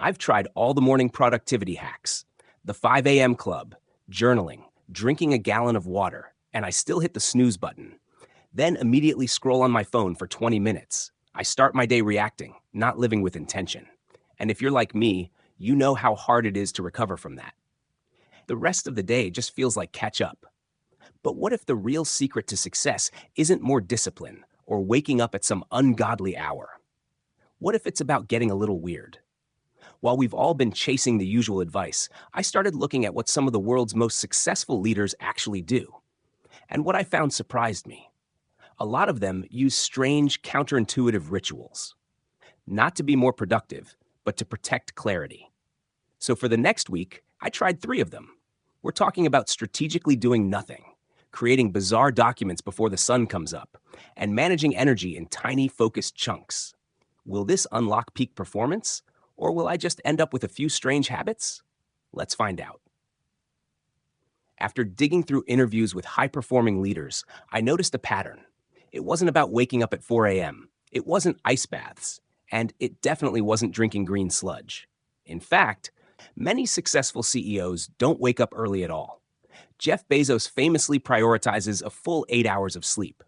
I've tried all the morning productivity hacks, the 5 a.m. club, journaling, drinking a gallon of water, and I still hit the snooze button. Then immediately scroll on my phone for 20 minutes. I start my day reacting, not living with intention. And if you're like me, you know how hard it is to recover from that. The rest of the day just feels like catch up. But what if the real secret to success isn't more discipline or waking up at some ungodly hour? What if it's about getting a little weird? While we've all been chasing the usual advice, I started looking at what some of the world's most successful leaders actually do. And what I found surprised me. A lot of them use strange, counterintuitive rituals. Not to be more productive, but to protect clarity. So for the next week, I tried 3 of them. We're talking about strategically doing nothing, creating bizarre documents before the sun comes up, and managing energy in tiny, focused chunks. Will this unlock peak performance? Or will I just end up with a few strange habits? Let's find out. After digging through interviews with high-performing leaders, I noticed a pattern. It wasn't about waking up at 4 a.m., it wasn't ice baths, and it definitely wasn't drinking green sludge. In fact, many successful CEOs don't wake up early at all. Jeff Bezos famously prioritizes a full 8 hours of sleep.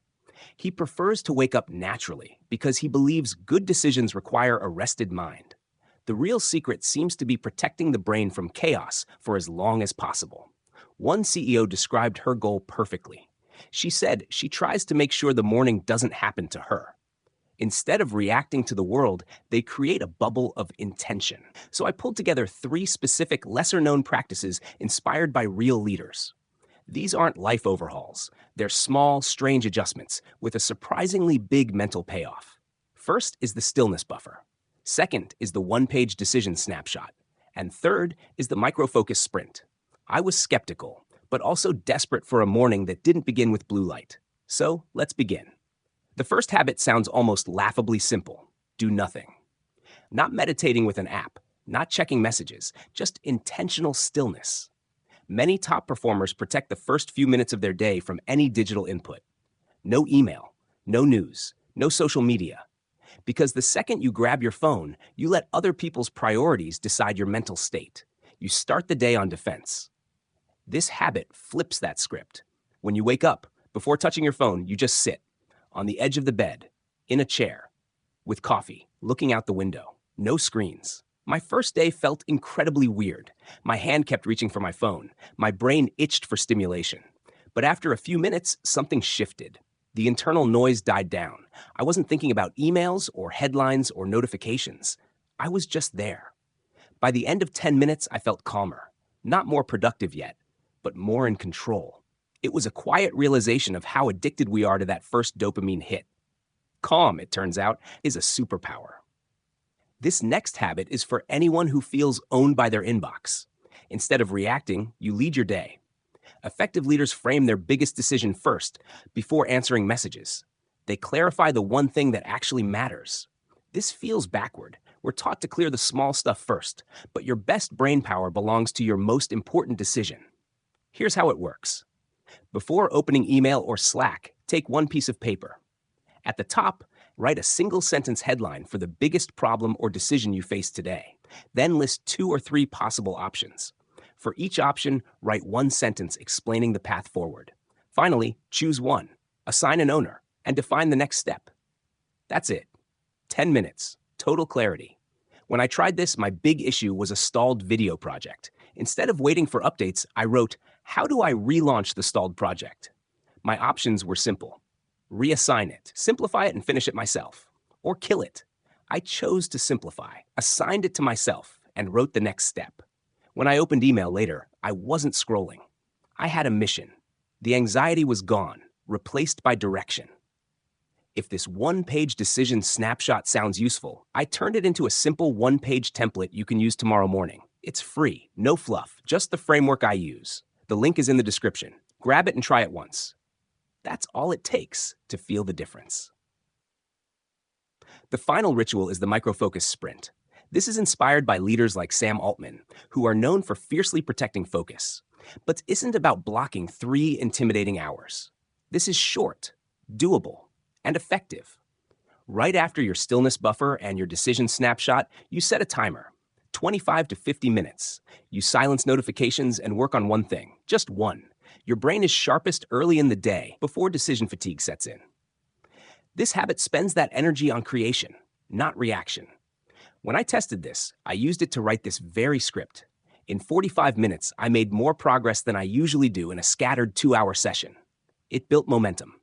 He prefers to wake up naturally because he believes good decisions require a rested mind. The real secret seems to be protecting the brain from chaos for as long as possible. One CEO described her goal perfectly. She said she tries to make sure the morning doesn't happen to her. Instead of reacting to the world, they create a bubble of intention. So I pulled together 3 specific lesser-known practices inspired by real leaders. These aren't life overhauls. They're small, strange adjustments with a surprisingly big mental payoff. First is the stillness buffer. Second is the one-page decision snapshot. And third is the micro-focus sprint. I was skeptical, but also desperate for a morning that didn't begin with blue light. So let's begin. The first habit sounds almost laughably simple. Do nothing. Not meditating with an app, not checking messages, just intentional stillness. Many top performers protect the first few minutes of their day from any digital input. No email, no news, no social media. Because the second you grab your phone, you let other people's priorities decide your mental state. You start the day on defense. This habit flips that script. When you wake up, before touching your phone, you just sit on the edge of the bed, in a chair, with coffee, looking out the window. No screens. My first day felt incredibly weird. My hand kept reaching for my phone. My brain itched for stimulation. But after a few minutes, something shifted. The internal noise died down. I wasn't thinking about emails or headlines or notifications. I was just there. By the end of 10 minutes, I felt calmer. Not more productive yet, but more in control. It was a quiet realization of how addicted we are to that first dopamine hit. Calm, it turns out, is a superpower. This next habit is for anyone who feels owned by their inbox. Instead of reacting, you lead your day. Effective leaders frame their biggest decision first, before answering messages. They clarify the one thing that actually matters. This feels backward. We're taught to clear the small stuff first, but your best brain power belongs to your most important decision. Here's how it works. Before opening email or Slack, take one piece of paper. At the top, write a single-sentence headline for the biggest problem or decision you face today. Then list 2 or 3 possible options. For each option, write one sentence explaining the path forward. Finally, choose one, assign an owner, and define the next step. That's it. 10 minutes, total clarity. When I tried this, my big issue was a stalled video project. Instead of waiting for updates, I wrote, how do I relaunch the stalled project? My options were simple. Reassign it, simplify it and finish it myself. Or kill it. I chose to simplify, assigned it to myself, and wrote the next step. When I opened email later, I wasn't scrolling. I had a mission. The anxiety was gone, replaced by direction. If this one-page decision snapshot sounds useful, I turned it into a simple one-page template you can use tomorrow morning. It's free, no fluff, just the framework I use. The link is in the description. Grab it and try it once. That's all it takes to feel the difference. The final ritual is the micro-focus sprint. This is inspired by leaders like Sam Altman, who are known for fiercely protecting focus. But isn't about blocking 3 intimidating hours. This is short, doable, and effective. Right after your stillness buffer and your decision snapshot, you set a timer. 25 to 50 minutes. You silence notifications and work on one thing, just one. Your brain is sharpest early in the day before decision fatigue sets in. This habit spends that energy on creation, not reaction. When I tested this, I used it to write this very script. In 45 minutes, I made more progress than I usually do in a scattered 2-hour session. It built momentum.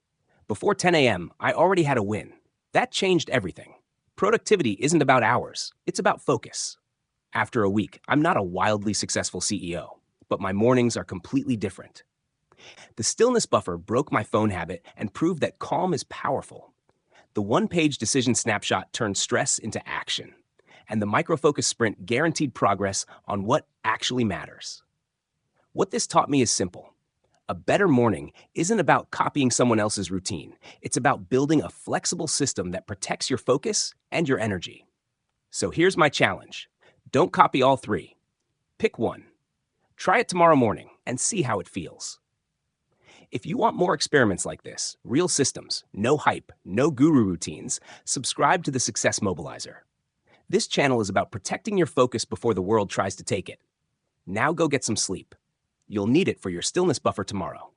Before 10 a.m., I already had a win. That changed everything. Productivity isn't about hours, it's about focus. After a week, I'm not a wildly successful CEO, but my mornings are completely different. The stillness buffer broke my phone habit and proved that calm is powerful. The one-page decision snapshot turned stress into action, and the microfocus sprint guaranteed progress on what actually matters. What this taught me is simple. A better morning isn't about copying someone else's routine. It's about building a flexible system that protects your focus and your energy. So here's my challenge. Don't copy all three. Pick one. Try it tomorrow morning and see how it feels. If you want more experiments like this, real systems, no hype, no guru routines, subscribe to the Success Mobilizer. This channel is about protecting your focus before the world tries to take it. Now go get some sleep. You'll need it for your stillness buffer tomorrow.